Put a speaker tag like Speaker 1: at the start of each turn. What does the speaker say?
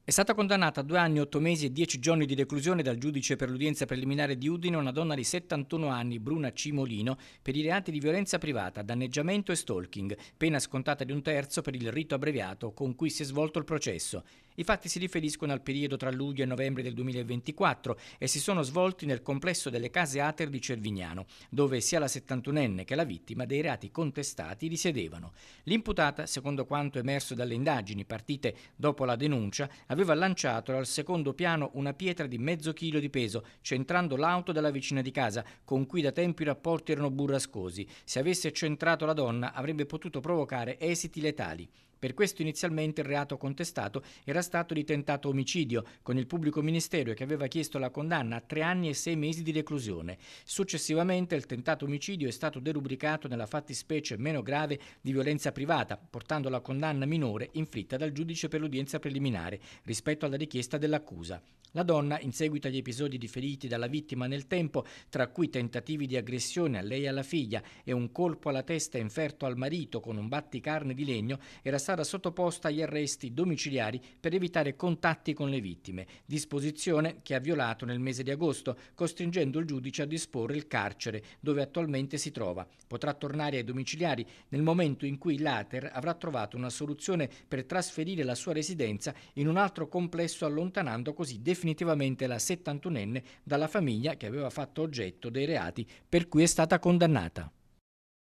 Speaker 1: È stata condannata a 2 anni, 8 mesi e 10 giorni di reclusione dal giudice per l'udienza preliminare di Udine una donna di 71 anni, Bruna Cimolino, per i reati di violenza privata, danneggiamento e stalking, pena scontata di 1/3 per il rito abbreviato con cui si è svolto il processo. I fatti si riferiscono al periodo tra luglio e novembre del 2024 e si sono svolti nel complesso delle Case Ater di Cervignano, dove sia la 71enne che la vittima dei reati contestati risiedevano. L'imputata, secondo quanto emerso dalle indagini partite dopo la denuncia, aveva lanciato dal secondo piano una pietra di mezzo chilo di peso, centrando l'auto della vicina di casa, con cui da tempo i rapporti erano burrascosi. Se avesse centrato la donna avrebbe potuto provocare esiti letali. Per questo inizialmente il reato contestato era stato di tentato omicidio, con il pubblico ministero che aveva chiesto la condanna a 3 anni e 6 mesi di reclusione. Successivamente il tentato omicidio è stato derubricato nella fattispecie meno grave di violenza privata, portando la condanna minore inflitta dal giudice per l'udienza preliminare rispetto alla richiesta dell'accusa. La donna, in seguito agli episodi riferiti dalla vittima nel tempo, tra cui tentativi di aggressione a lei e alla figlia e un colpo alla testa inferto al marito con un batticarne di legno, era stata sottoposta agli arresti domiciliari per evitare contatti con le vittime, disposizione che ha violato nel mese di agosto, costringendo il giudice a disporre il carcere dove attualmente si trova. Potrà tornare ai domiciliari nel momento in cui l'Ater avrà trovato una soluzione per trasferire la sua residenza in un altro complesso, allontanando così definitivamente la 71enne dalla famiglia che aveva fatto oggetto dei reati per cui è stata condannata.